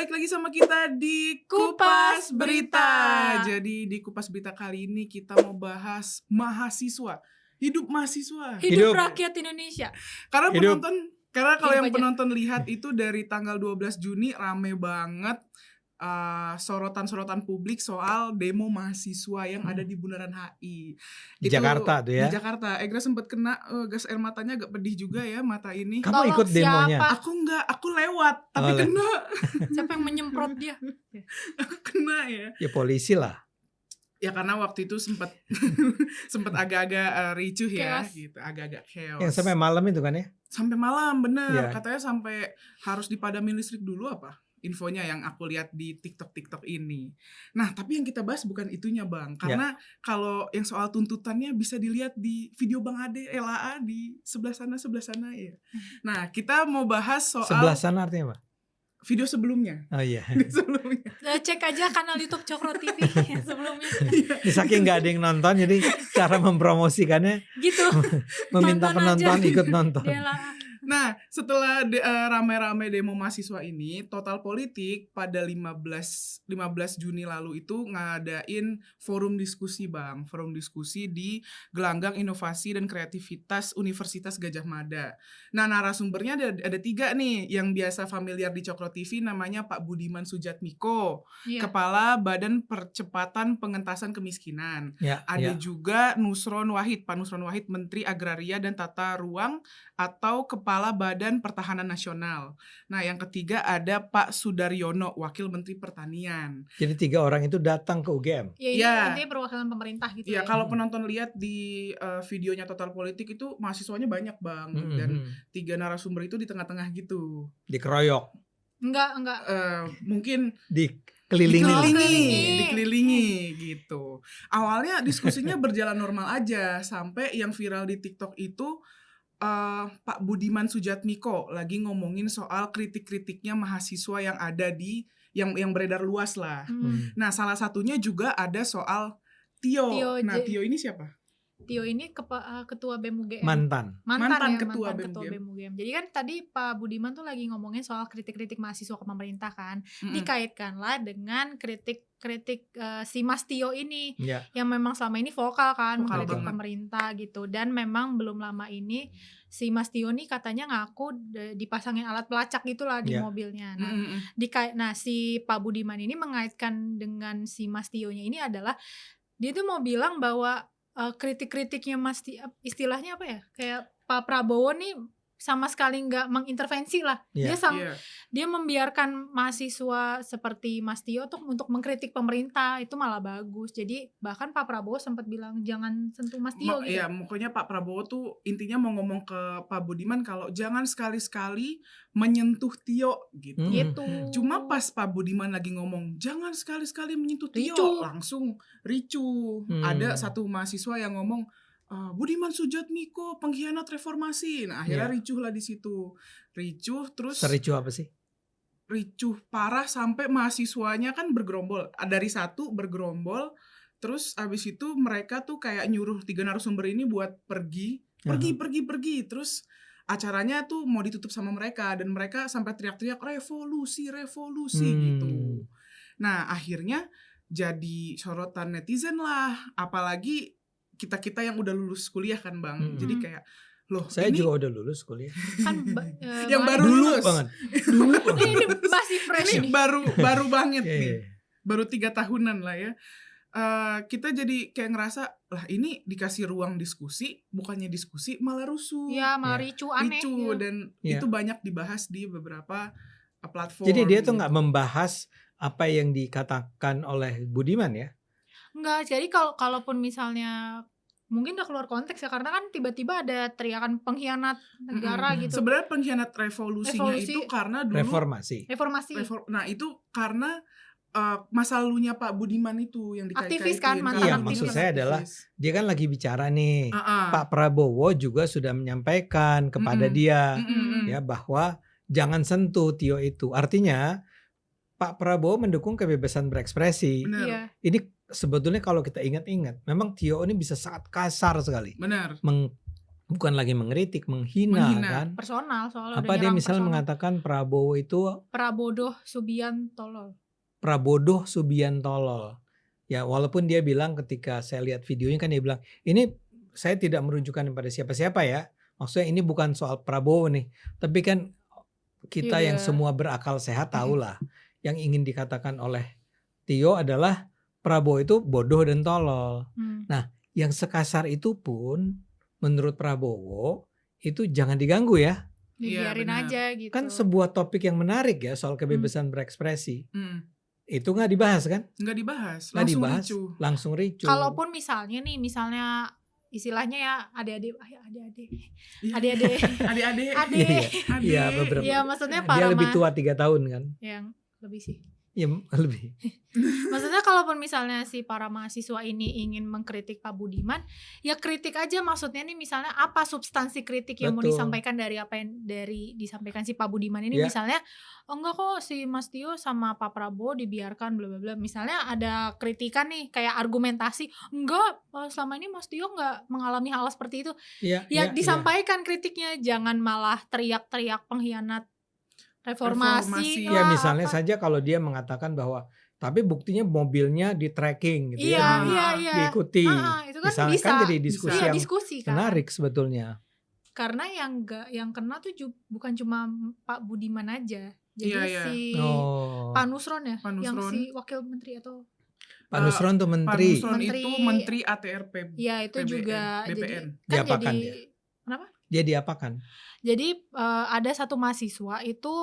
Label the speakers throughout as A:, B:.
A: balik lagi sama kita di Kupas Berita. Jadi di Kupas Berita kali ini kita mau bahas mahasiswa. Hidup mahasiswa.
B: Hidup rakyat Indonesia.
A: Karena
B: Hidup.
A: kalau yang
B: aja.
A: penonton lihat itu dari tanggal 12 Juni rame banget sorotan-sorotan publik soal demo mahasiswa yang ada di Bundaran HI.
C: Di Jakarta tuh ya.
A: Di Jakarta. Egra sempat kena gas air matanya, agak pedih juga ya mata ini.
C: Kamu
B: Tolong
C: ikut demonya?
B: siapa?
A: Aku enggak, aku lewat tapi
C: Oh,
A: kena.
B: Siapa yang menyemprot dia?
A: Aku kena ya.
C: Ya polisi lah.
A: Ya karena waktu itu sempat agak-agak ricuh ya,
B: Chaos.
A: gitu, agak-agak chaos.
C: Yang sampai malam itu kan ya?
A: Sampai malam, bener.
C: Iya.
A: Katanya sampai harus dipadamin listrik dulu apa? Infonya yang aku lihat di TikTok ini. Nah, tapi yang kita bahas bukan itunya, Bang. Karena kalau yang soal tuntutannya bisa dilihat di video Bang Ade LAA di sebelah sana ya. Nah, kita mau bahas soal
C: Sebelah sana artinya apa?
A: video sebelumnya.
C: Oh iya.
A: Sebelumnya.
B: Cek aja kanal YouTube Cokro TV yang sebelumnya.
C: Ini saking gak ada yang nonton jadi cara mempromosikannya
B: Gitu.
C: meminta
B: Tonton aja.
C: penonton ikut nonton.
B: Dia lah.
A: Nah, setelah rame-rame demo mahasiswa ini, Total Politik pada 15 Juni lalu itu ngadain forum diskusi, Bang. Forum diskusi di Gelanggang Inovasi dan Kreativitas Universitas Gadjah Mada. Nah, narasumbernya ada 3 nih, yang biasa familiar di Cokro TV namanya Pak Budiman Sujatmiko,
B: Iya.
A: Kepala Badan Percepatan Pengentasan Kemiskinan.
C: Ya,
A: Ada
C: ya.
A: juga Nusron Wahid, Pak Nusron Wahid, Menteri Agraria dan Tata Ruang atau Kepala Badan Pertahanan Nasional. Nah, yang ketiga ada Pak Sudaryono, Wakil Menteri Pertanian.
C: Jadi 3 orang itu datang ke UGM.
B: Ya, ini
A: Ya.
B: intinya perwakilan pemerintah gitu
A: Ya,
B: ya.
A: kalau penonton lihat di videonya Total Politik itu mahasiswanya banyak, Bang. Dan 3 narasumber itu di tengah-tengah gitu.
C: Dikeroyok,
B: Enggak.
A: Mungkin
C: dikelilingi.
A: dikelilingi gitu. Awalnya diskusinya berjalan normal aja sampai yang viral di TikTok itu Pak Budiman Sujatmiko lagi ngomongin soal kritik-kritiknya mahasiswa yang ada di yang beredar luas lah. Nah, salah satunya juga ada soal Tio. Nah, Tio ini siapa?
B: Tio ini ketua BEM UGM.
C: Mantan.
A: Mantan
B: ya,
A: ketua
B: mantan ketua BEM UGM. Jadi kan tadi Pak Budiman tuh lagi ngomongin soal kritik-kritik mahasiswa ke pemerintah kan. Dikaitkanlah dengan kritik si Mas Tio ini
C: Ya.
B: yang memang selama ini vokal kan
A: Vokal
B: mengkritik
A: banget.
B: pemerintah gitu. Dan memang belum lama ini si Mas Tio nih katanya ngaku dipasangin alat pelacak gitulah di
C: Ya.
B: mobilnya. Nah, si Pak Budiman ini mengaitkan dengan si Mas Tio-nya ini adalah dia tuh mau bilang bahwa kritik-kritiknya Mas Tio, istilahnya apa ya? Kayak Pak Prabowo nih sama sekali nggak mengintervensi lah.
C: Iya.
B: Dia membiarkan mahasiswa seperti Mas Tio untuk mengkritik pemerintah, itu malah bagus. Jadi bahkan Pak Prabowo sempat bilang jangan sentuh Mas Tio gitu.
A: Iya, pokoknya Pak Prabowo tuh intinya mau ngomong ke Pak Budiman kalau jangan sekali-sekali menyentuh Tio gitu.
B: Gitu.
A: Cuma pas Pak Budiman lagi ngomong jangan sekali-sekali menyentuh Tio,
B: Ricuh.
A: langsung ricuh. Ada satu mahasiswa yang ngomong Budiman Sujatmiko pengkhianat reformasi. Nah, akhirnya ricuh lah di situ. Ricuh terus
C: Sericu apa sih?
A: ricuh parah sampai mahasiswanya kan bergerombol. Dari 1 bergerombol. Terus abis itu mereka tuh kayak nyuruh 3 narasumber ini buat pergi. Terus acaranya tuh mau ditutup sama mereka. Dan mereka sampai teriak-teriak revolusi gitu. Nah, akhirnya jadi sorotan netizen lah. Apalagi kita yang udah lulus kuliah kan, Bang. Jadi kayak loh,
C: Saya
A: ini
C: juga udah lulus kuliah.
B: Kan
A: yang baru
C: Dulu
A: lulus
C: banget.
B: ini masih fresh
A: ini
B: nih.
A: baru banget
C: Iya,
A: nih.
C: iya.
A: Baru 3 tahunan lah ya. Kita jadi kayak ngerasa lah ini dikasih ruang diskusi, bukannya diskusi malah rusuh.
B: Ya, malah ricuh aneh.
A: Ricuh,
B: gitu.
A: dan itu banyak dibahas di beberapa platform.
C: Jadi dia tuh
A: gitu.
C: nggak membahas apa yang dikatakan oleh Budiman ya?
B: Enggak, jadi kalaupun misalnya mungkin udah keluar konteks ya, karena kan tiba-tiba ada teriakan pengkhianat negara gitu.
A: Sebenarnya pengkhianat revolusinya itu karena dulu
C: Reformasi.
A: nah itu karena masa lalunya Pak Budiman itu yang dikait-kaitin.
B: Aktivis kan, mantan
C: Iya,
B: aktivis.
C: maksud saya adalah dia kan lagi bicara nih. Pak Prabowo juga sudah menyampaikan kepada dia ya bahwa jangan sentuh Tio itu. Artinya Pak Prabowo mendukung kebebasan berekspresi.
A: Benar.
B: Iya.
C: Ini sebetulnya kalau kita ingat-ingat, memang Tio ini bisa sangat kasar sekali.
A: Benar.
C: bukan lagi mengkritik, menghina kan.
B: Personal soalnya
C: Apa dia misalnya mengatakan Prabowo itu
B: Prabodoh Subian tolol.
C: Prabodoh Subian tolol. Ya walaupun dia bilang ketika saya lihat videonya kan dia bilang ini saya tidak merujukan kepada siapa-siapa ya. Maksudnya ini bukan soal Prabowo nih. Tapi kan kita yang semua berakal sehat tahulah yang ingin dikatakan oleh Tio adalah Prabowo itu bodoh dan tolol. Nah yang sekasar itu pun menurut Prabowo itu jangan diganggu ya.
B: Dibiarin aja gitu.
C: Kan sebuah topik yang menarik ya soal kebebasan berekspresi. Itu nggak dibahas kan?
A: Nggak dibahas,
C: langsung ricuh.
B: Kalaupun misalnya istilahnya ya adik-adik.
C: Iya beberapa.
B: Iya maksudnya para
C: dia lebih tua 3 tahun kan?
B: Yang lebih sih.
C: Ya lebih.
B: Maksudnya kalaupun misalnya si para mahasiswa ini ingin mengkritik Pak Budiman, ya kritik aja, maksudnya nih misalnya apa substansi kritik yang mau disampaikan dari apa yang disampaikan si Pak Budiman ini. Misalnya enggak kok si Mas Tio sama Pak Prabowo dibiarkan bla bla bla. Misalnya ada kritikan nih kayak argumentasi, enggak selama ini Mas Tio enggak mengalami hal seperti itu. Disampaikan kritiknya, jangan malah teriak-teriak pengkhianat reformasi.
C: Ya misalnya saja kalau dia mengatakan bahwa tapi buktinya mobilnya di tracking gitu diikuti.
B: Itu kan
C: misalnya
B: bisa.
C: Kan jadi diskusi yang
B: kan?
C: menarik sebetulnya.
B: Karena yang kena tuh bukan cuma Pak Budiman aja. Jadi Pak Nusron ya, yang si wakil menteri atau
C: Pak Nusron tuh menteri.
A: Pak Nusron itu menteri ATRP.
B: Iya itu PBN, juga
A: BPN.
C: Diapakan dia?
B: Kenapa?
C: Dia diapakan?
B: Jadi ada satu mahasiswa itu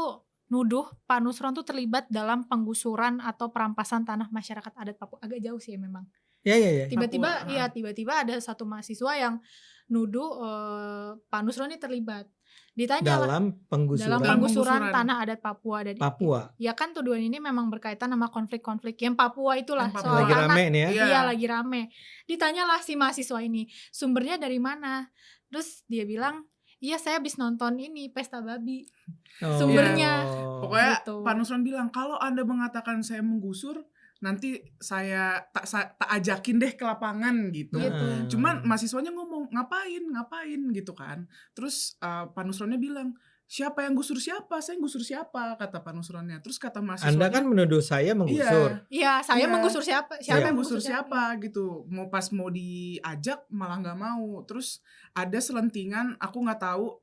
B: nuduh Pak Nusron tuh terlibat dalam penggusuran atau perampasan tanah masyarakat adat Papua. Agak jauh sih ya memang.
C: Iya.
B: Tiba-tiba ada satu mahasiswa yang nuduh Pak Nusron ini terlibat. Ditanya
C: dalam penggusuran
B: tanah adat Papua. Ya kan tuduhan ini memang berkaitan sama konflik-konflik yang Papua itulah soal
C: lagi
B: tanah.
C: Rame nih ya.
B: Iya lagi rame. Ditanyalah si mahasiswa ini, sumbernya dari mana? Terus dia bilang, iya saya habis nonton ini Pesta Babi. Sumbernya.
A: Pokoknya gitu. Pak Nusron bilang kalau Anda mengatakan saya menggusur, nanti saya tak ajakin deh ke lapangan gitu. Cuman mahasiswanya ngomong ngapain gitu kan. Terus Pak Nusronnya bilang siapa yang gusur siapa? Saya gusur siapa? Kata Pak Nusronnya. Terus kata mahasiswanya,
C: Anda kan menuduh saya menggusur.
B: Iya, saya menggusur siapa?
A: Siapa yang gusur siapa gitu. Mau diajak malah nggak mau. Terus ada selentingan, aku nggak tahu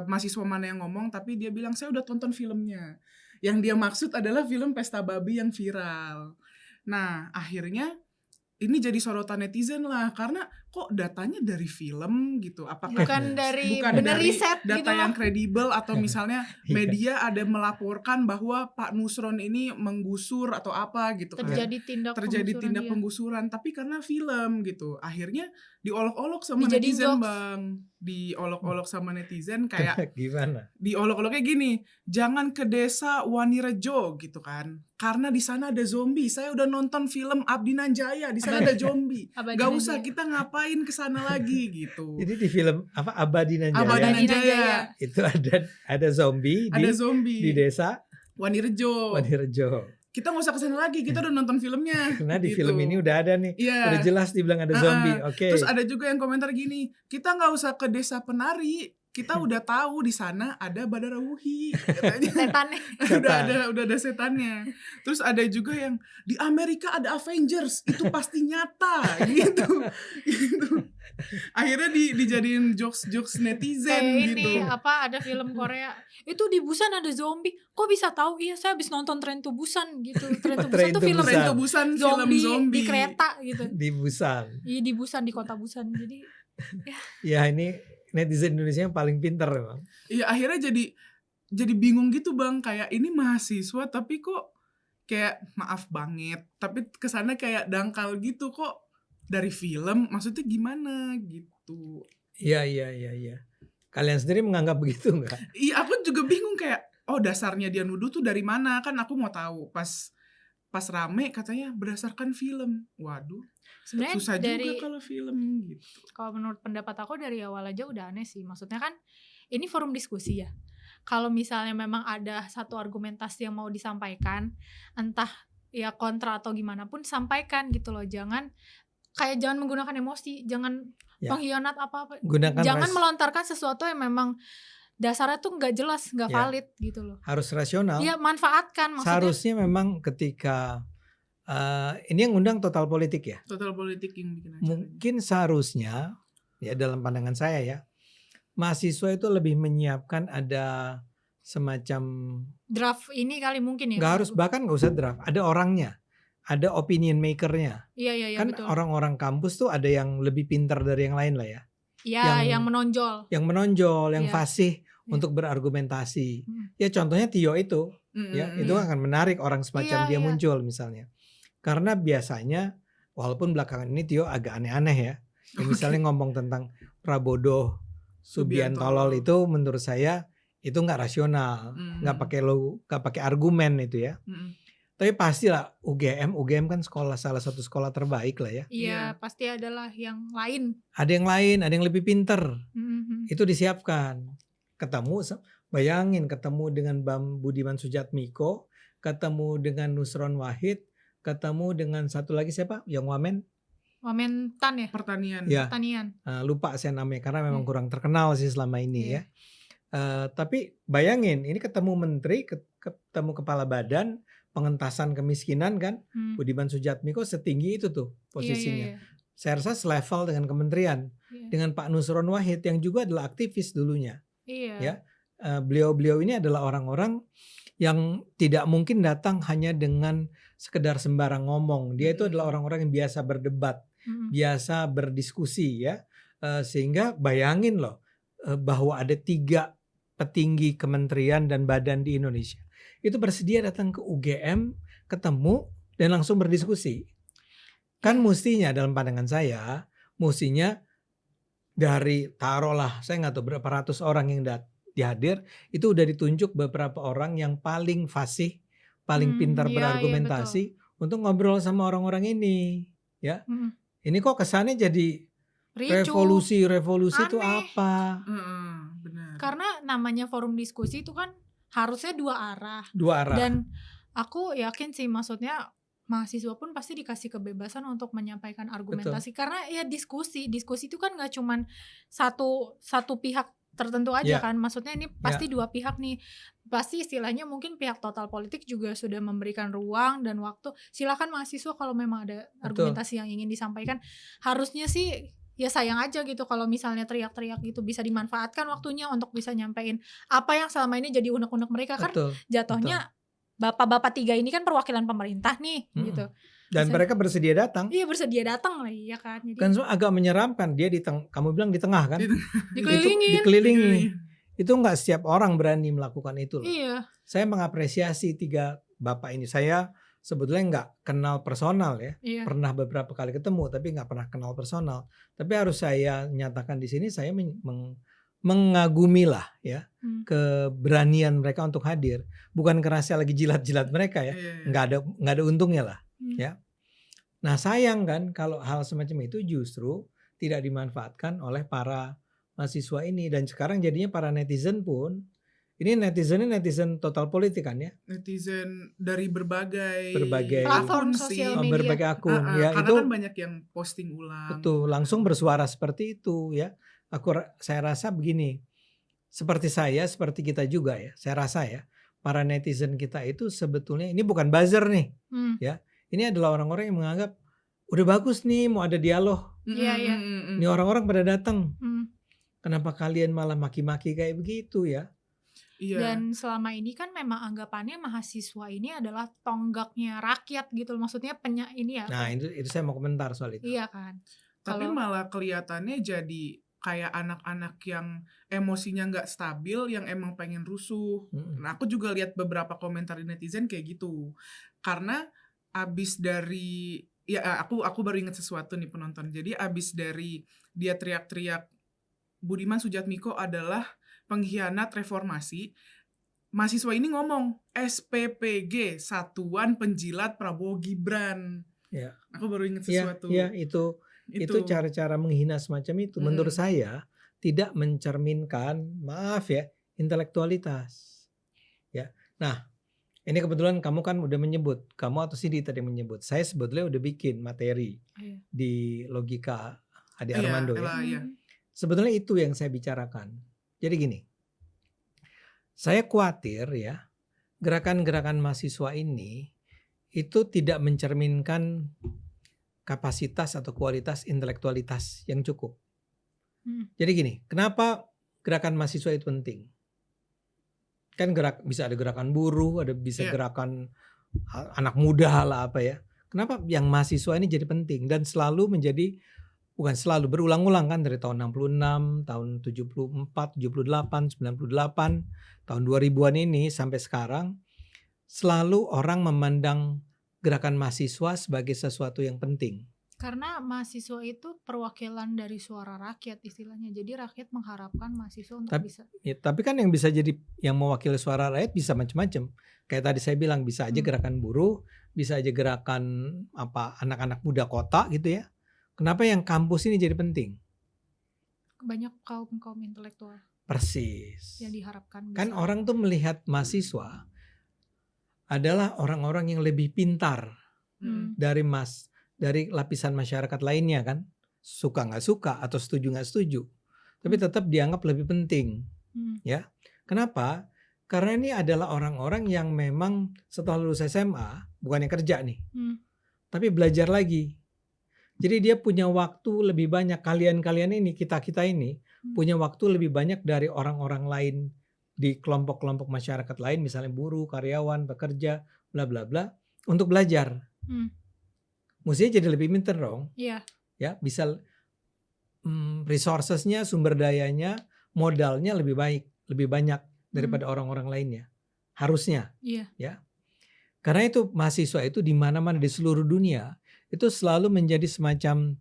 A: mahasiswa mana yang ngomong, tapi dia bilang saya udah tonton filmnya. Yang dia maksud adalah film Pesta Babi yang viral. Nah, akhirnya ini jadi sorotan netizen lah, karena kok datanya dari film gitu, apakah
B: bukan dari
A: riset data gitu yang kredibel, atau misalnya media ada melaporkan bahwa Pak Nusron ini menggusur atau apa gitu,
B: terjadi tindak
A: penggusuran, tapi karena film gitu, akhirnya diolok-olok sama netizen diolok-olok sama netizen kayak
C: gimana?
A: Diolok-oloknya gini, jangan ke desa Wanirejo gitu kan, karena di sana ada zombie. Saya udah nonton film Abdi Nanjaya, di sana ada zombie. Gak usah kita ngapain ke sana lagi gitu.
C: Jadi di film apa Abadi Nanjaya itu ada zombie di desa
A: Wanirejo. Kita gak usah kesana lagi, kita udah nonton filmnya.
C: Karena di film ini udah ada nih, udah jelas dibilang ada zombie.
A: Terus ada juga yang komentar gini, kita gak usah ke desa penari, kita udah tahu di sana ada Badarawuhi katanya.
B: Setannya.
A: udah ada setannya. Terus ada juga yang di Amerika ada Avengers, itu pasti nyata gitu. Akhirnya dijadiin jokes netizen gitu.
B: Ini ada film Korea itu di Busan ada zombie, kok bisa tahu? Iya saya habis nonton Train to Busan gitu. Train to Busan tuh film zombie di kereta gitu.
C: Di Busan.
B: Iya di Busan, di kota Busan. Jadi
C: ya ini netizen Indonesia yang paling pintar memang.
A: Iya akhirnya jadi bingung gitu Bang, kayak ini mahasiswa tapi kok kayak maaf banget, tapi kesana kayak dangkal gitu, kok dari film, maksudnya gimana gitu.
C: Iya. Kalian sendiri menganggap begitu nggak?
A: Iya, aku juga bingung kayak, oh dasarnya dia nuduh tuh dari mana, kan aku mau tahu. Pas rame katanya berdasarkan film. Waduh, sebenarnya susah juga kalau film gitu.
B: Kalau menurut pendapat aku dari awal aja udah aneh sih. Maksudnya kan ini forum diskusi ya. Kalau misalnya memang ada satu argumentasi yang mau disampaikan, entah ya kontra atau gimana pun sampaikan gitu loh. Jangan kayak jangan menggunakan emosi, jangan pengkhianat apa-apa.
C: Gunakan
B: Jangan melontarkan sesuatu yang memang dasarnya tuh nggak jelas, nggak valid gitu loh.
C: Harus rasional.
B: Iya, manfaatkan maksudnya.
C: Seharusnya memang ketika ini yang undang Total Politik ya.
A: Total Politik yang bikin acara.
C: Mungkin seharusnya ya dalam pandangan saya ya, mahasiswa itu lebih menyiapkan ada semacam
B: draft ini kali mungkin ya.
C: Nggak harus, bahkan nggak usah draft. Ada orangnya, ada opinion makernya.
B: Iya
C: Kan
B: betul.
C: orang-orang kampus tuh ada yang lebih pintar dari yang lain lah ya.
B: Iya, yang menonjol.
C: Yang menonjol, yang
B: Iya.
C: fasih
B: Iya.
C: untuk berargumentasi. Ya contohnya Tio itu, ya itu akan menarik orang semacam dia muncul misalnya. Karena biasanya, walaupun belakangan ini Tio agak aneh-aneh ya. Misalnya ngomong tentang Prabowo Subiantolol itu menurut saya itu nggak rasional, nggak pakai argumen itu ya. Tapi pastilah UGM kan salah satu sekolah terbaik lah ya.
B: Iya, pasti adalah yang lain.
C: Ada yang lain, ada yang lebih pinter. Itu disiapkan. Bayangin ketemu dengan Bam Budiman Sujatmiko, ketemu dengan Nusron Wahid, ketemu dengan satu lagi siapa? Yang
B: Wamentan ya?
A: Pertanian.
C: Ya.
B: Pertanian.
C: Lupa saya namanya karena memang kurang terkenal sih selama ini ya. Tapi bayangin ini ketemu menteri, ketemu kepala badan pengentasan kemiskinan kan, Budiman Sujatmiko setinggi itu tuh posisinya. Saya rasa selevel dengan kementerian, dengan Pak Nusron Wahid yang juga adalah aktivis dulunya. Ya, beliau-beliau ini adalah orang-orang yang tidak mungkin datang hanya dengan sekedar sembarang ngomong. Dia itu adalah orang-orang yang biasa berdebat, biasa berdiskusi ya, sehingga bayangin loh bahwa ada 3 petinggi kementerian dan badan di Indonesia itu bersedia datang ke UGM, ketemu dan langsung berdiskusi. Kan mestinya dalam pandangan saya, mestinya dari taruhlah saya nggak tahu berapa ratus orang yang dihadir, itu udah ditunjuk beberapa orang yang paling fasih, paling pintar berargumentasi untuk ngobrol sama orang-orang ini, ya. Ini kok kesannya jadi revolusi itu apa?
A: Benar.
B: Karena namanya forum diskusi itu kan harusnya 2 arah. Dan aku yakin sih, maksudnya mahasiswa pun pasti dikasih kebebasan untuk menyampaikan argumentasi. Karena ya diskusi itu kan nggak cuman satu pihak tertentu aja kan. Maksudnya ini pasti 2 pihak nih. Pasti istilahnya mungkin pihak Total Politik juga sudah memberikan ruang dan waktu. Silakan mahasiswa kalau memang ada argumentasi yang ingin disampaikan. Harusnya sih ya sayang aja gitu kalau misalnya teriak-teriak gitu, bisa dimanfaatkan waktunya untuk bisa nyampein apa yang selama ini jadi unek-unek mereka. Kan jatuhnya bapak-bapak 3 ini kan perwakilan pemerintah nih gitu.
C: Dan mereka bersedia datang.
B: Iya, bersedia datang lah ya kan. Jadi
C: kan agak menyeramkan, dia kamu bilang di tengah kan.
B: Dikelilingin.
C: Itu nggak setiap orang berani melakukan itu loh.
B: Iya.
C: Saya mengapresiasi 3 bapak ini. Saya sebetulnya nggak kenal personal ya, pernah beberapa kali ketemu tapi nggak pernah kenal personal. Tapi harus saya nyatakan di sini saya mengagumi lah ya keberanian mereka untuk hadir. Bukan karena saya lagi jilat-jilat mereka ya, nggak ada untungnya lah ya. Nah sayang kan kalau hal semacam itu justru tidak dimanfaatkan oleh para mahasiswa ini, dan sekarang jadinya para netizen pun. Ini netizen Total Politik kan ya?
A: Netizen dari berbagai
B: platform sosial media.
C: Berbagai akun ya.
A: Karena
C: itu
A: kan banyak yang posting ulang.
C: Betul, langsung bersuara seperti itu ya. Saya rasa begini, seperti kita juga ya. Saya rasa ya, para netizen kita itu sebetulnya ini bukan buzzer nih, ya. Ini adalah orang-orang yang menganggap udah bagus nih mau ada dialog. Ini orang-orang pada datang. Kenapa kalian malah maki-maki kayak begitu ya?
B: Dan selama ini kan memang anggapannya mahasiswa ini adalah tonggaknya rakyat gitu, maksudnya ini ya.
C: Nah itu saya mau komentar soal itu.
B: Iya kan.
A: Tapi malah kelihatannya jadi kayak anak-anak yang emosinya nggak stabil, yang emang pengen rusuh. Nah aku juga lihat beberapa komentar netizen kayak gitu. Karena abis dari aku baru ingat sesuatu nih penonton. Jadi abis dari dia teriak-teriak Budiman Sujatmiko adalah pengkhianat reformasi, mahasiswa ini ngomong SPPG, Satuan Penjilat Prabowo Gibran.
C: Ya.
A: Aku baru ingat sesuatu.
C: Ya, itu cara-cara menghina semacam itu menurut saya tidak mencerminkan, maaf ya, intelektualitas. Ya. Nah, Ini kebetulan kamu kan udah menyebut, kamu atau Cindy tadi menyebut. Saya sebetulnya udah bikin materi
B: Iya.
C: di Logika Ade
A: Iya,
C: Armando ya.
A: Ella, iya.
C: Sebetulnya itu yang saya bicarakan. Jadi gini, saya khawatir ya, gerakan-gerakan mahasiswa ini itu tidak mencerminkan kapasitas atau kualitas intelektualitas yang cukup. Jadi gini, kenapa gerakan mahasiswa itu penting? Kan bisa ada gerakan buruh, ada bisa gerakan anak muda lah apa ya. Kenapa yang mahasiswa ini jadi penting dan selalu menjadi, bukan selalu, berulang-ulang kan dari tahun 66, tahun 74, 78, 98, tahun 2000-an ini sampai sekarang selalu orang memandang gerakan mahasiswa sebagai sesuatu yang penting.
B: Karena mahasiswa itu perwakilan dari suara rakyat istilahnya. Jadi rakyat mengharapkan mahasiswa untuk bisa.
C: Ya, tapi kan yang bisa jadi yang mewakili suara rakyat bisa macam-macam. Kayak tadi saya bilang bisa aja gerakan buruh, bisa aja gerakan anak-anak muda kota gitu ya. Kenapa yang kampus ini jadi penting?
B: Banyak kaum intelektual.
C: Persis.
B: Yang diharapkan.
C: Kan orang tuh melihat mahasiswa adalah orang-orang yang lebih pintar dari lapisan masyarakat lainnya kan, suka nggak suka atau setuju nggak setuju, tapi tetap dianggap lebih penting, ya. Kenapa? Karena ini adalah orang-orang yang memang setelah lulus SMA bukan yang kerja nih, tapi belajar lagi. Jadi dia punya waktu lebih banyak. Kalian ini, kita ini punya waktu lebih banyak dari orang-orang lain di kelompok-kelompok masyarakat lain, misalnya buruh, karyawan, pekerja, bla bla bla, untuk belajar. Mestinya jadi lebih pintar dong.
B: Iya.
C: Ya, bisa resourcesnya, sumber dayanya, modalnya lebih baik, lebih banyak daripada orang-orang lainnya. Harusnya.
B: Iya.
C: Ya. Karena itu mahasiswa itu di mana-mana di seluruh dunia itu selalu menjadi semacam,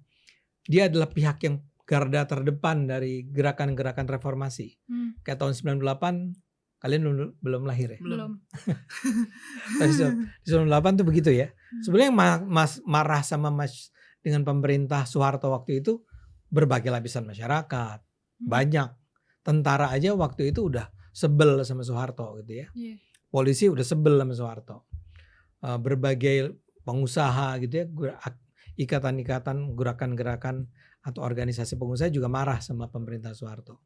C: dia adalah pihak yang garda terdepan dari gerakan-gerakan reformasi. Kayak tahun 98 kalian belum lahir ya?
B: Belum.
C: Di 98 tuh begitu ya. Sebenarnya yang marah sama dengan pemerintah Soeharto waktu itu berbagai lapisan masyarakat. Banyak. Tentara aja waktu itu udah sebel sama Soeharto gitu ya. Polisi udah sebel sama Soeharto. Berbagai pengusaha gitu ya, ikatan-ikatan, gerakan-gerakan atau organisasi pengusaha juga marah sama pemerintah Soeharto.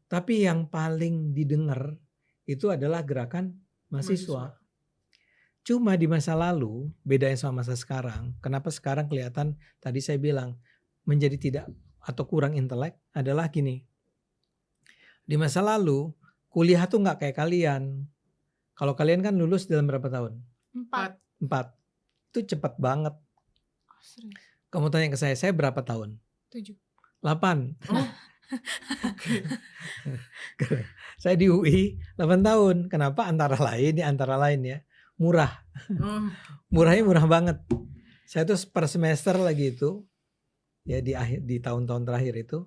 C: Tapi yang paling didengar itu adalah gerakan mahasiswa. Cuma di masa lalu, bedanya sama masa sekarang, kenapa sekarang kelihatan tadi saya bilang menjadi tidak atau kurang intelek adalah gini. Di masa lalu, kuliah tuh nggak kayak kalian. Kalau kalian kan lulus dalam berapa tahun? 4. Itu cepat banget. Kamu tanya ke saya berapa tahun?
B: 7.
C: 8. Oh. Saya di UI 8 tahun. Kenapa? Antara lain ya, murah. Murahnya murah banget. Saya tuh per semester lagi itu ya di tahun-tahun terakhir itu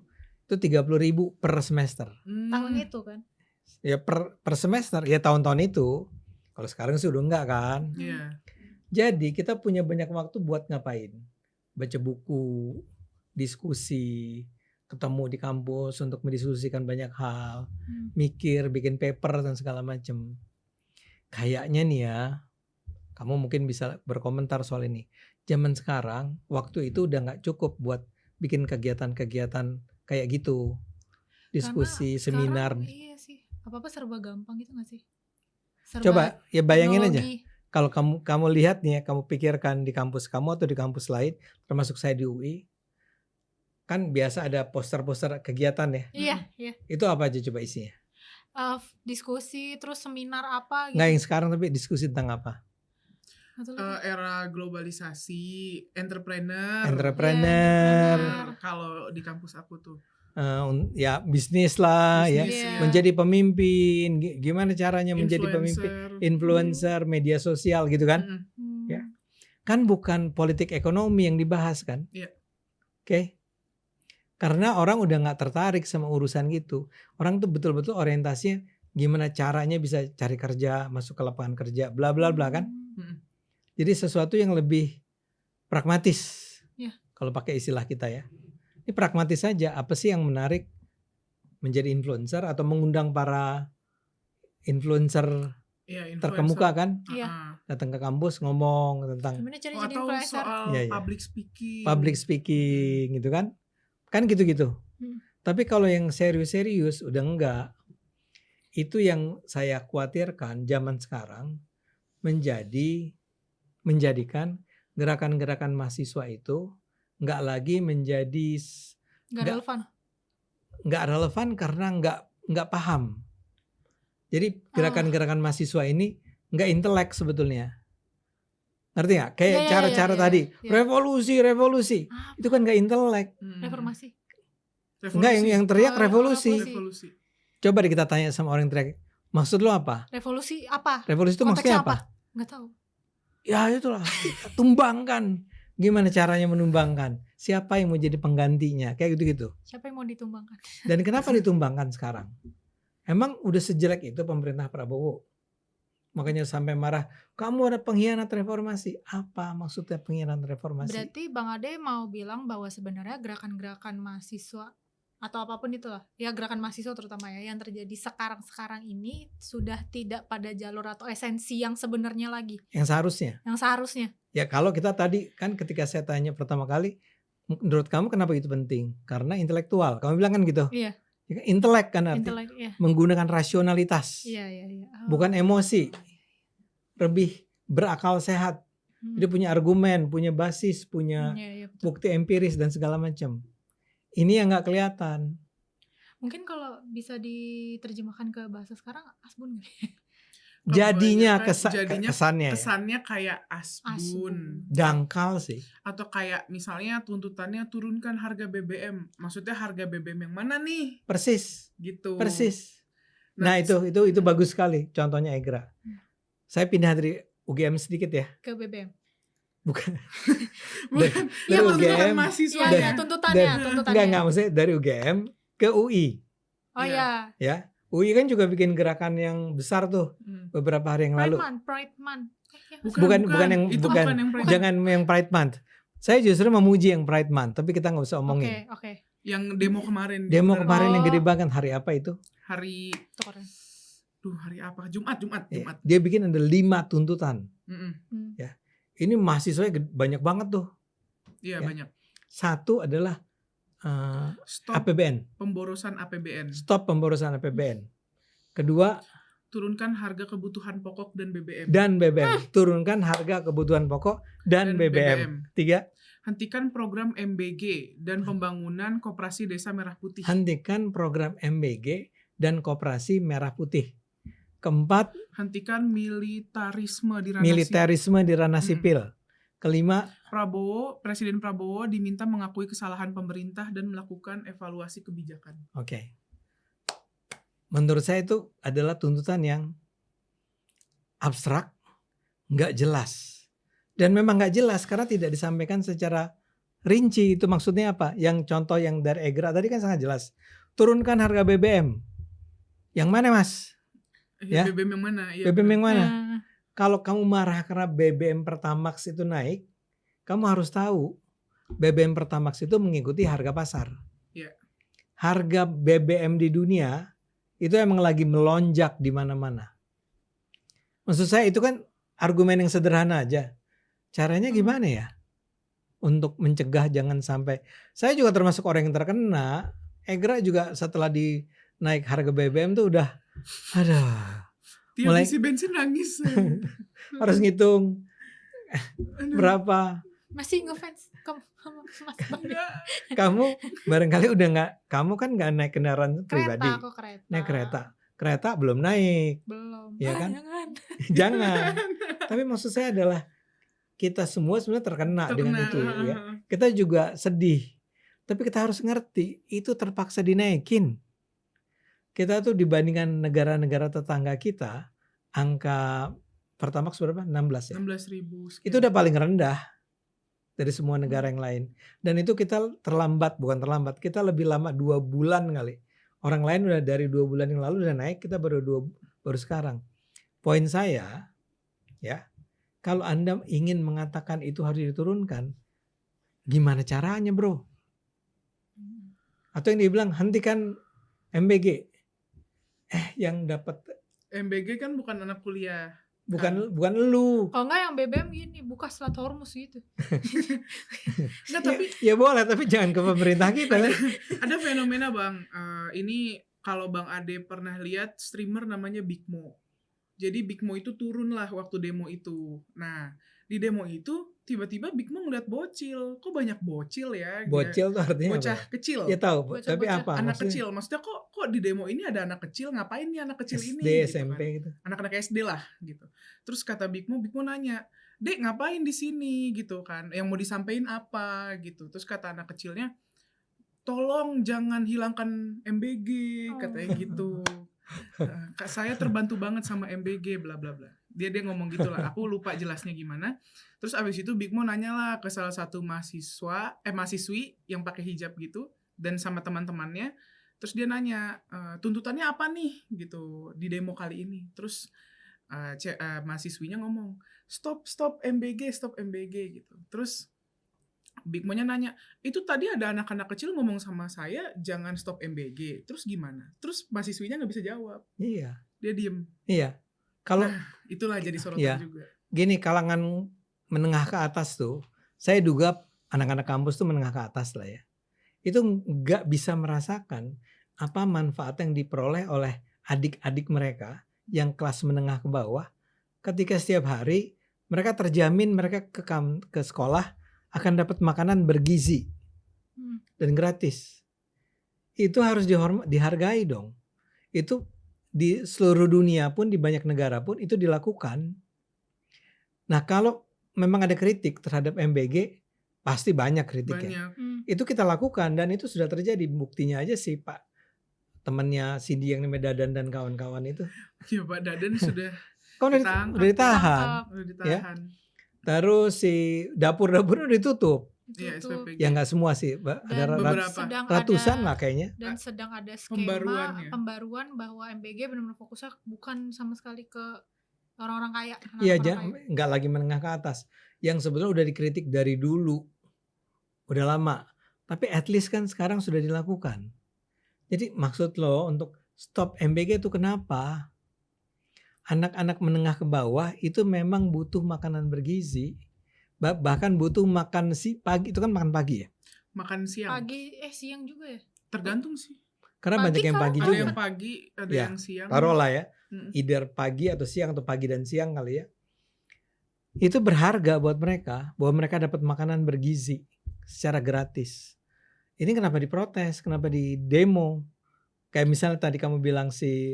C: 30.000 per semester.
B: Tahun itu kan?
C: Ya per semester ya, tahun-tahun itu. Kalau sekarang sih udah enggak kan. Jadi kita punya banyak waktu buat ngapain? Baca buku, diskusi, ketemu di kampus untuk mendiskusikan banyak hal, mikir, bikin paper dan segala macam. Kayaknya nih ya, kamu mungkin bisa berkomentar soal ini. Zaman sekarang waktu itu udah nggak cukup buat bikin kegiatan-kegiatan kayak gitu, diskusi, seminar.
B: Iya sih, apa-apa serba gampang gitu nggak sih?
C: Coba ya bayangin aja. Kalau kamu lihat nih ya, kamu pikirkan di kampus kamu atau di kampus lain, termasuk saya di UI. Kan biasa ada poster-poster kegiatan ya.
B: Iya.
C: Itu apa aja coba isinya?
B: Diskusi, terus seminar apa gitu.
C: Nggak yang sekarang, tapi diskusi tentang apa?
A: Era globalisasi, entrepreneur. Kalau di kampus aku tuh.
C: Ya bisnis lah, ya. Menjadi pemimpin, gimana caranya menjadi pemimpin, influencer, media sosial gitu kan. Ya. Kan bukan politik ekonomi yang dibahas kan. Oke. Karena orang udah gak tertarik sama urusan gitu. Orang tuh betul-betul orientasinya gimana caranya bisa cari kerja, masuk ke lapangan kerja, bla bla bla kan. Jadi sesuatu yang lebih pragmatis. Kalau pakai istilah kita ya. Ini pragmatis saja. Apa sih yang menarik menjadi influencer atau mengundang para influencer
A: Iya,
C: terkemuka kan,
B: Iya.
C: datang ke kampus ngomong tentang
B: Gimana cara jadi
A: atau
B: influencer?
A: soal
C: Iya, iya.
A: public speaking.
C: gitu kan gitu-gitu.
B: Hmm.
C: Tapi kalau yang serius-serius udah enggak. Itu yang saya khawatirkan zaman sekarang menjadikan gerakan-gerakan mahasiswa itu enggak lagi menjadi
B: Nggak relevan.
C: Enggak relevan karena enggak paham. Jadi gerakan-gerakan mahasiswa ini enggak intelek sebetulnya. Ngerti nggak? Kayak
B: Iya,
C: cara-cara
B: iya,
C: tadi
B: iya.
C: revolusi.
B: Apa?
C: Itu kan enggak intelek.
B: Reformasi.
C: Enggak, yang teriak revolusi.
A: Revolusi.
C: Coba deh kita tanya sama orang yang teriak, maksud lo apa?
B: Revolusi apa?
C: Revolusi itu maksudnya apa?
B: Nggak tahu.
C: Ya itulah, tumbangkan. Gimana caranya menumbangkan? Siapa yang mau jadi penggantinya? Kayak gitu-gitu.
B: Siapa yang mau ditumbangkan?
C: Dan kenapa ditumbangkan sekarang? Emang udah sejelek itu pemerintah Prabowo? Makanya sampai marah, kamu ada pengkhianat reformasi. Apa maksudnya pengkhianat reformasi?
B: Berarti Bang Ade mau bilang bahwa sebenarnya gerakan-gerakan mahasiswa atau apapun itulah, ya gerakan mahasiswa terutama ya, yang terjadi sekarang ini sudah tidak pada jalur atau esensi yang sebenarnya lagi.
C: Yang seharusnya. Ya kalau kita tadi kan ketika saya tanya pertama kali, menurut kamu kenapa itu penting? Karena intelektual. Kamu bilang kan gitu.
B: Iya.
C: Intelek kan arti.
B: Iya.
C: Menggunakan rasionalitas.
B: Iya. Oh.
C: Bukan emosi. Lebih berakal sehat. Dia punya argumen, punya basis, punya bukti empiris dan segala macam. Ini yang nggak kelihatan.
B: Mungkin kalau bisa diterjemahkan ke bahasa sekarang asbun.
C: Jadinya
A: kesannya
C: ya.
A: Kayak asbun.
C: Dangkal sih.
A: Atau kayak misalnya tuntutannya turunkan harga BBM. Maksudnya harga BBM yang mana nih?
C: Persis.
A: Gitu.
C: Persis. Nah itu bagus sekali contohnya Egra. Saya pindah dari UGM sedikit ya.
B: Ke BBM.
A: Bukan
C: dari UGM
A: mahasiswa
B: ya, tuntutannya.
C: Enggak maksudnya dari UGM ke UI.
B: Oh ya.
C: Ya, UI kan juga bikin gerakan yang besar tuh beberapa hari yang lalu.
B: Pride Month.
C: Bukan jangan yang Pride Month. Saya justru memuji yang Pride Month, tapi kita nggak usah omongin.
B: Oke.
A: Yang demo kemarin.
C: Yang gede banget, hari apa itu?
A: Hari apa? Jumat.
C: Dia bikin ada 5 tuntutan. Ya. Ini mahasiswanya banyak banget tuh.
A: Iya, banyak.
C: Satu adalah
A: stop
C: APBN.
A: Pemborosan APBN.
C: Stop pemborosan APBN. Kedua,
A: turunkan harga kebutuhan pokok dan BBM.
C: Turunkan harga kebutuhan pokok dan BBM. 3,
A: hentikan program MBG dan pembangunan Koperasi Desa Merah Putih.
C: Hentikan program MBG dan Koperasi Merah Putih. 4,
A: hentikan militarisme di ranah
C: sipil.
A: 5, Presiden Prabowo diminta mengakui kesalahan pemerintah dan melakukan evaluasi kebijakan.
C: Oke. Menurut saya itu adalah tuntutan yang abstrak, nggak jelas. Dan memang nggak jelas karena tidak disampaikan secara rinci. Itu maksudnya apa? Yang contoh yang dari Egra tadi kan sangat jelas. Turunkan harga BBM. Yang mana, Mas? Ya?
A: BBM yang mana?
C: Ya, BBM yang mana? Kalau kamu marah karena BBM Pertamax itu naik, kamu harus tahu BBM Pertamax itu mengikuti harga pasar.
A: Ya.
C: Harga BBM di dunia itu emang lagi melonjak di mana-mana. Maksud saya itu kan argumen yang sederhana aja. Caranya gimana ya? Untuk mencegah jangan sampai. Saya juga termasuk orang yang terkena. Egra juga setelah naik harga BBM tuh udah
A: mulai isi bensin nangis.
C: Harus ngitung berapa.
B: Masih ngefans
C: kamu barangkali udah nggak, kamu kan nggak naik kendaraan pribadi. Naik kereta belum naik.
B: Belum.
C: Ya kan? Jangan. Tapi maksud saya adalah kita semua sebenarnya terkena dengan itu ya. Kita juga sedih. Tapi kita harus ngerti itu terpaksa dinaikin. Kita tuh dibandingkan negara-negara tetangga kita, angka Pertamax berapa? 16 ya?
A: 16.000.
C: Itu udah paling rendah dari semua negara yang lain. Dan itu kita bukan terlambat, kita lebih lama 2 bulan kali. Orang lain udah dari 2 bulan yang lalu udah naik, kita baru sekarang. Poin saya, ya, kalau Anda ingin mengatakan itu harus diturunkan, gimana caranya, bro? Atau yang dibilang hentikan MBG. Yang dapat
A: MBG kan bukan anak kuliah.
C: Bukan lu.
B: Kalau enggak yang BBM gini, buka Selat Hormuz gitu.
A: Nggak, tapi
C: Ya boleh, tapi jangan ke pemerintah kita kan.
A: ada fenomena Bang, ini kalau Bang Ade pernah lihat streamer namanya Big Mo. Jadi Big Mo itu turun lah waktu demo itu. Nah, di demo itu tiba-tiba Big Mo ngeliat bocil. Kok banyak bocil ya?
C: Bocil tuh artinya
A: Bocah
C: apa?
A: kecil.
C: Ya tahu, tapi
B: Bocah-bocah.
C: apa
A: Anak
C: maksudnya?
A: kecil. Maksudnya kok di demo ini ada anak kecil, ngapain nih anak kecil ini?
C: SD,
A: Gitu
C: SMP
A: kan.
C: gitu.
A: Anak-anak SD lah gitu. Terus kata Big Mo nanya, "Dek, ngapain di sini?" gitu kan. Yang mau disampaikan apa gitu. Terus kata anak kecilnya, "Tolong jangan hilangkan MBG," katanya gitu. Saya terbantu banget sama MBG bla bla bla. Dia ngomong gitulah. Aku lupa jelasnya gimana. Terus abis itu Big Mo nanya lah ke salah satu mahasiswi yang pakai hijab gitu dan sama teman-temannya. Terus dia nanya, tuntutannya apa nih gitu di demo kali ini. Terus mahasiswinya ngomong, stop MBG gitu. Terus Big Mo-nya nanya, itu tadi ada anak-anak kecil ngomong sama saya jangan stop MBG, terus gimana? Terus mahasiswinya nggak bisa jawab.
C: Iya.
A: Dia diem.
C: Iya. Kalau
A: Itulah jadi sorotan
C: Iya.
A: juga.
C: Gini, kalangan menengah ke atas tuh, saya duga anak-anak kampus tuh menengah ke atas lah ya. Itu nggak bisa merasakan apa manfaat yang diperoleh oleh adik-adik mereka yang kelas menengah ke bawah, ketika setiap hari mereka terjamin mereka ke sekolah akan dapat makanan bergizi dan gratis. Itu harus dihargai dong. Itu di seluruh dunia pun, di banyak negara pun itu dilakukan. Nah, kalau memang ada kritik terhadap MBG, pasti banyak kritiknya. Itu kita lakukan dan itu sudah terjadi. Buktinya aja sih Pak, temannya Cindy yang namanya Dadan dan kawan-kawan itu.
A: Ya Pak Dadan sudah
C: udah ditahan. Ya. Terus si dapur-dapur udah ditutup.
A: Iya, SPPG.
C: Ya nggak semua sih, ada ratusan lah kayaknya.
B: Dan sedang ada skema pembaruan bahwa MBG benar-benar fokusnya bukan sama sekali ke orang-orang kaya.
C: Iya, nggak lagi menengah ke atas. Yang sebetulnya udah dikritik dari dulu, udah lama. Tapi at least kan sekarang sudah dilakukan. Jadi maksud lo untuk stop MBG itu kenapa? Anak-anak menengah ke bawah itu memang butuh makanan bergizi. Bahkan butuh makan pagi, itu kan makan pagi ya?
A: Makan siang.
B: Siang juga ya?
A: Tergantung sih.
C: Karena banyak yang pagi juga.
A: Ada yang pagi, ada yang siang.
C: Taruhlah ya, either pagi atau siang atau pagi dan siang kali ya. Itu berharga buat mereka, bahwa mereka dapat makanan bergizi secara gratis. Ini kenapa diprotes, kenapa di demo? Kayak misalnya tadi kamu bilang si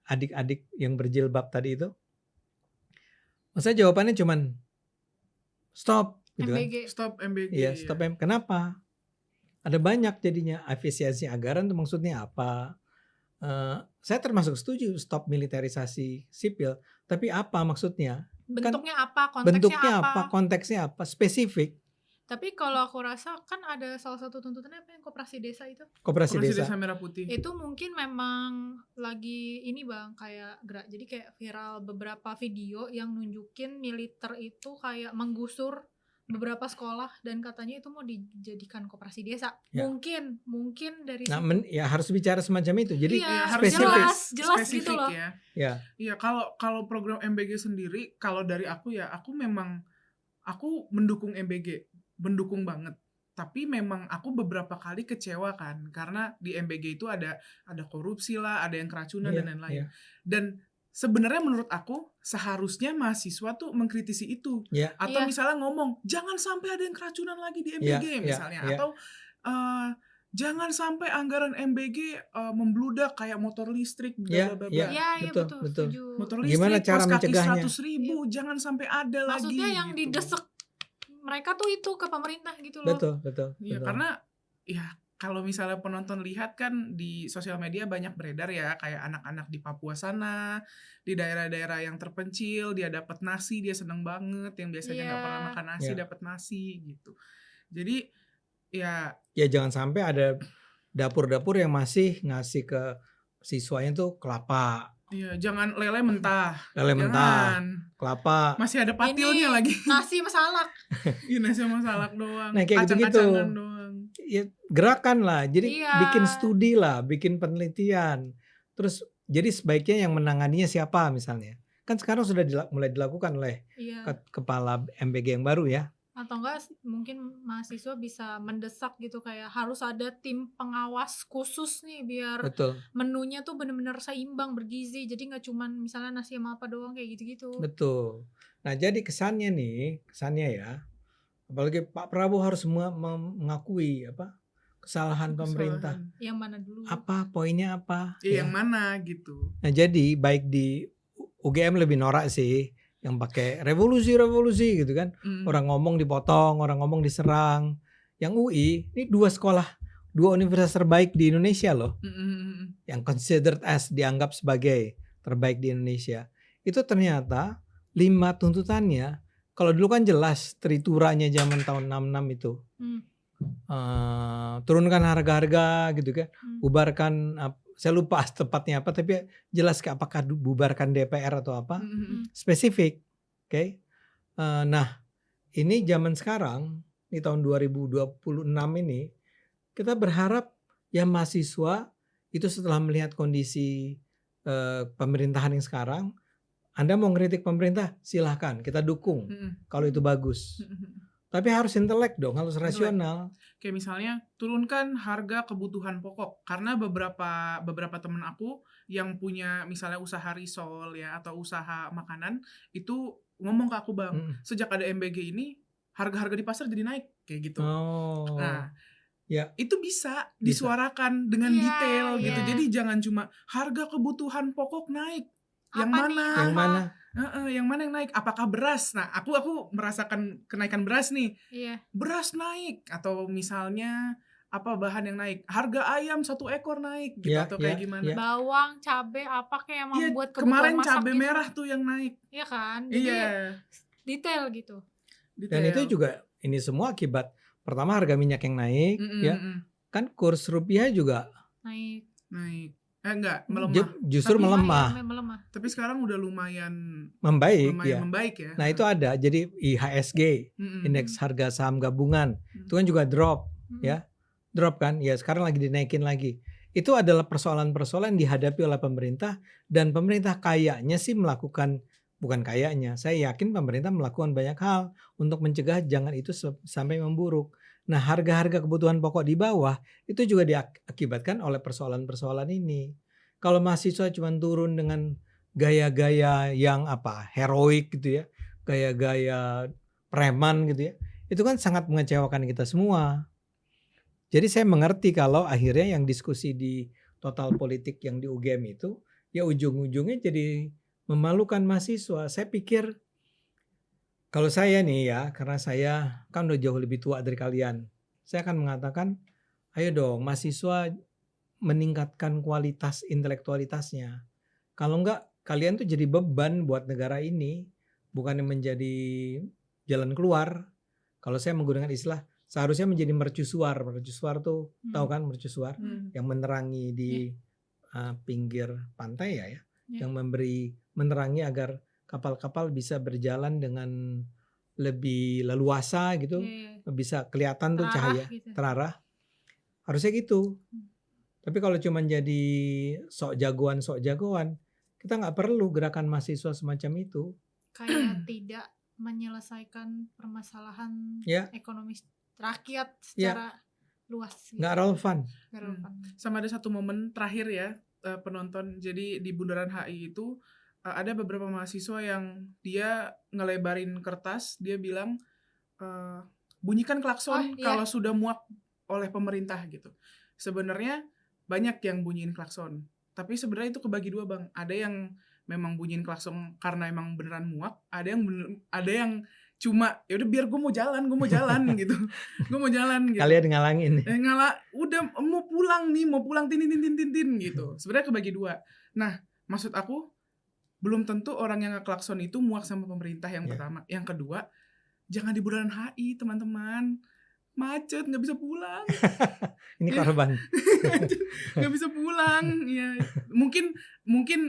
C: adik-adik yang berjilbab tadi itu. Maksudnya jawabannya cuman stop gitu
B: MBG.
C: kan.
A: Stop MBG.
C: Iya, stop MBG. Kenapa? Ada banyak jadinya efisiensi anggaran itu maksudnya apa? Saya termasuk setuju stop militerisasi sipil, tapi apa maksudnya?
B: Bentuknya
C: kan,
B: apa?
C: Konteksnya apa? Spesifik.
B: Tapi kalau aku rasa kan ada salah satu tuntutannya apa yang koperasi desa itu?
C: Koperasi desa
A: Merah Putih.
B: Itu mungkin memang lagi ini Bang, kayak gerak. Jadi kayak viral beberapa video yang nunjukin militer itu kayak menggusur beberapa sekolah dan katanya itu mau dijadikan koperasi desa. Ya. Mungkin dari
C: ya harus bicara semacam itu. Jadi
A: harus
B: jelas gitu loh.
A: Ya. Iya, kalau program MBG sendiri, kalau dari aku ya, aku mendukung MBG. Mendukung banget, tapi memang aku beberapa kali kecewa kan karena di MBG itu ada korupsi lah, ada yang keracunan dan lain-lain. Dan sebenarnya menurut aku seharusnya mahasiswa tuh mengkritisi itu, atau misalnya ngomong jangan sampai ada yang keracunan lagi di MBG misalnya, atau jangan sampai anggaran MBG membludak kayak motor listrik,
B: betul.
A: Motor listrik
C: gimana cara mencegahnya?
A: 100.000 jangan sampai ada lagi.
B: Maksudnya yang
A: gitu.
B: Didesek mereka tuh itu ke pemerintah gitu loh.
C: Betul.
A: Ya karena ya kalau misalnya penonton lihat kan di sosial media banyak beredar ya kayak anak-anak di Papua sana, di daerah-daerah yang terpencil dia dapat nasi dia seneng banget, yang biasanya nggak pernah makan nasi dapat nasi gitu. Jadi ya
C: jangan sampai ada dapur-dapur yang masih ngasih ke siswanya tuh kelapa.
A: Iya, jangan lele mentah.
C: Kelapa.
A: Masih ada patilnya lagi.
B: Nasi sama salak.
A: Iya, nasi sama salak doang.
C: Nah, kayak gitu-gitu.
A: Doang.
C: Ya, gerakan lah. Jadi bikin studi lah, bikin penelitian. Terus Jadi sebaiknya yang menanganinya siapa misalnya? Kan sekarang sudah mulai dilakukan oleh kepala MBG yang baru ya.
B: Atau enggak mungkin mahasiswa bisa mendesak gitu kayak harus ada tim pengawas khusus nih biar menunya tuh benar-benar seimbang, bergizi. Jadi nggak cuman misalnya nasi sama apa doang kayak gitu-gitu.
C: Betul. Nah jadi kesannya ya, apalagi Pak Prabowo harus mengakui kesalahan pemerintah.
B: Yang mana dulu?
C: Apa poinnya apa?
A: Yang mana gitu.
C: Nah jadi baik di UGM lebih norak sih. Yang pakai revolusi gitu kan. Orang ngomong dipotong, orang ngomong diserang. Yang UI, ini 2 universitas terbaik di Indonesia loh. Yang considered as, dianggap sebagai terbaik di Indonesia. Itu ternyata 5 tuntutannya, kalau dulu kan jelas trituranya zaman tahun 66 itu. Turunkan harga-harga gitu kan. Bubarkan, saya lupa tepatnya apa, tapi jelas apakah bubarkan DPR atau apa, spesifik, oke. Nah ini zaman sekarang, di tahun 2026 ini, kita berharap ya mahasiswa itu setelah melihat kondisi pemerintahan yang sekarang, Anda mau ngeritik pemerintah, silahkan, kita dukung kalau itu bagus. Tapi harus intelek dong, harus rasional.
A: Kayak misalnya turunkan harga kebutuhan pokok, karena beberapa temen aku yang punya misalnya usaha risol ya atau usaha makanan itu ngomong ke aku, Bang, sejak ada MBG ini harga-harga di pasar jadi naik kayak gitu. Nah, itu bisa disuarakan dengan detail gitu. Jadi jangan cuma harga kebutuhan pokok naik. Yang mana yang naik? Apakah beras? Nah, aku merasakan kenaikan beras nih. Beras naik, atau misalnya apa bahan yang naik? Harga ayam 1 ekor naik gitu, atau kayak gimana?
B: Bawang, cabai, apa kayak yang membuat kebutuhan
A: kemarin
B: masak
A: cabai
B: gitu.
A: merah tuh yang naik.
B: Iya kan? Jadi detail gitu.
C: Dan itu juga ini semua akibat pertama harga minyak yang naik, kan kurs rupiah juga
A: naik. Enggak, melemah.
C: Justru melemah.
A: Tapi sekarang udah lumayan
C: membaik
A: ya.
C: Nah itu ada, jadi IHSG, indeks harga saham gabungan, itu kan juga drop ya. Drop kan, ya sekarang lagi dinaikin lagi. Itu adalah persoalan-persoalan yang dihadapi oleh pemerintah, dan pemerintah kayaknya sih melakukan, bukan kayaknya, saya yakin pemerintah melakukan banyak hal untuk mencegah jangan itu sampai memburuk. Nah harga-harga kebutuhan pokok di bawah itu juga diakibatkan oleh persoalan-persoalan ini. Kalau mahasiswa cuma turun dengan gaya-gaya yang heroik gitu ya, gaya-gaya preman gitu ya, itu kan sangat mengecewakan kita semua. Jadi saya mengerti kalau akhirnya yang diskusi di total politik yang di UGM itu ya ujung-ujungnya jadi memalukan mahasiswa. Saya pikir kalau saya nih ya, karena saya kan udah jauh lebih tua dari kalian, saya akan mengatakan, ayo dong mahasiswa meningkatkan kualitas intelektualitasnya. Kalau enggak, kalian tuh jadi beban buat negara ini, bukannya menjadi jalan keluar. Kalau saya menggunakan istilah, seharusnya menjadi mercusuar. Mercusuar tuh, tahu kan mercusuar? Yang menerangi di pinggir pantai ya, yang menerangi agar kapal-kapal bisa berjalan dengan lebih leluasa gitu, bisa kelihatan tuh cahaya, terarah. Harusnya gitu. Tapi kalau cuma jadi sok jagoan, kita nggak perlu gerakan mahasiswa semacam itu.
B: Kayak tidak menyelesaikan permasalahan ekonomi rakyat secara luas. Gitu.
C: Nggak relevan.
A: Sama ada satu momen terakhir ya, penonton. Jadi di Bundaran HI itu ada beberapa mahasiswa yang dia ngelebarin kertas, dia bilang bunyikan klakson kalau sudah muak oleh pemerintah gitu. Sebenarnya banyak yang bunyiin klakson, tapi sebenarnya itu kebagi dua, Bang. Ada yang memang bunyiin klakson karena emang beneran muak, ada yang cuma ya udah biar gue mau jalan gitu. Gue mau jalan gitu.
C: Kalian ngalangin.
A: Udah mau pulang tin gitu. Sebenarnya kebagi dua. Nah, maksud aku belum tentu orang yang ngeklakson itu muak sama pemerintah yang pertama. Yang kedua, jangan di Bundaran HI, teman-teman. Macet, nggak bisa pulang.
C: Ini korban.
A: Nggak bisa pulang. Ya, mungkin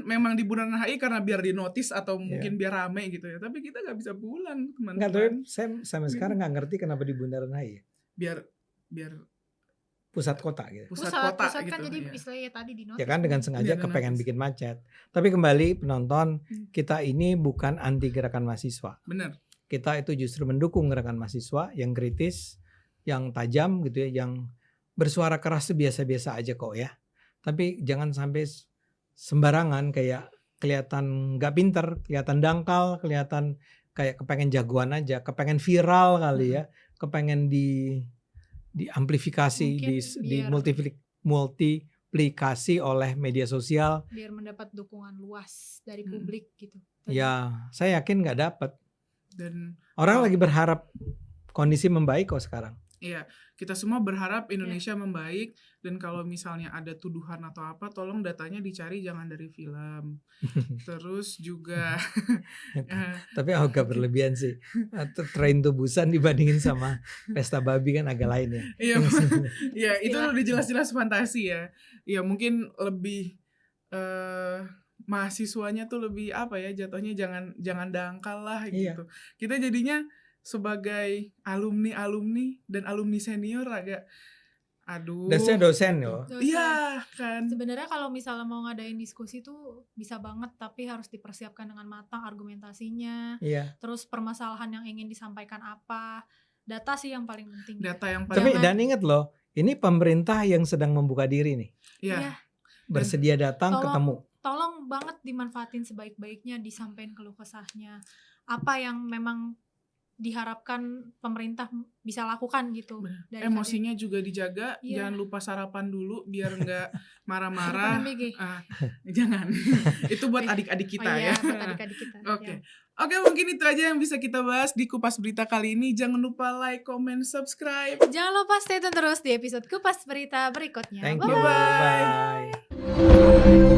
A: memang di Bundaran HI karena biar di notice atau mungkin biar rame gitu ya. Tapi kita nggak bisa pulang, teman-teman.
C: Nggak, tapi saya sampai sekarang nggak ngerti kenapa di Bundaran HI.
A: Biar
C: pusat kota gitu.
A: Pusat kota
B: kan
A: gitu,
B: jadi
A: iya.
B: istilahnya tadi di notice.
C: Ya kan dengan sengaja
A: Iya,
C: kepengen
A: notice.
C: bikin macet. Tapi kembali penonton, kita ini bukan anti gerakan mahasiswa.
A: Bener.
C: Kita itu justru mendukung gerakan mahasiswa yang kritis, yang tajam gitu ya, yang bersuara keras itu biasa-biasa aja kok ya. Tapi jangan sampai sembarangan kayak kelihatan nggak pinter, kelihatan dangkal, kelihatan kayak kepengen jagoan aja, kepengen viral kali ya, kepengen diamplifikasi,
B: Mungkin
C: di
B: biar-
C: multiplikasi oleh media sosial.
B: biar mendapat dukungan luas dari
A: Mm.
B: publik gitu.
C: Ya, saya yakin nggak dapat.
A: Dan
C: Orang lagi berharap kondisi membaik kok sekarang.
A: iya, kita semua berharap Indonesia membaik, dan kalau misalnya ada tuduhan atau apa, tolong datanya dicari, jangan dari film. Terus juga
C: Tapi agak berlebihan sih. Train to Busan dibandingin sama Pesta Babi kan agak lain ya.
A: iya, ya itu
B: Istilah.
A: udah jelas-jelas fantasi ya. Ya mungkin lebih mahasiswanya tuh lebih apa ya, jatuhnya jangan dangkal lah
C: Iya.
A: gitu. Kita jadinya sebagai alumni dan alumni senior agak aduh.
C: Dan saya dosen loh.
B: Dosen.
A: Iya kan.
B: Sebenarnya kalau misalnya mau ngadain diskusi tuh bisa banget, tapi harus dipersiapkan dengan matang argumentasinya,
C: Iya.
B: terus permasalahan yang ingin disampaikan apa, data sih yang paling penting.
A: Data yang
C: Tapi
A: paling
C: dan ingat loh, ini pemerintah yang sedang membuka diri nih.
A: ya.
B: Iya.
C: Bersedia datang
B: Tolong-
C: ketemu.
B: Tolong banget dimanfaatin sebaik-baiknya, disampaikan keluh kesahnya, apa yang memang diharapkan pemerintah bisa lakukan gitu.
A: Benar.
B: dari
A: Emosinya juga dijaga,
B: Iya.
A: jangan lupa sarapan dulu biar nggak
B: KD.
A: marah-marah.
B: Sarapan MBG.
A: Jangan. Itu buat adik-adik kita
B: Oh iya,
A: ya.
B: buat adik-adik kita.
A: Oke.
B: Ya.
A: Oke, mungkin itu aja yang bisa kita bahas di Kupas Berita kali ini. Jangan lupa like, comment, subscribe.
B: Jangan lupa stay tune terus di episode Kupas Berita berikutnya.
C: Thank you.
B: Bye-bye.
C: Bye.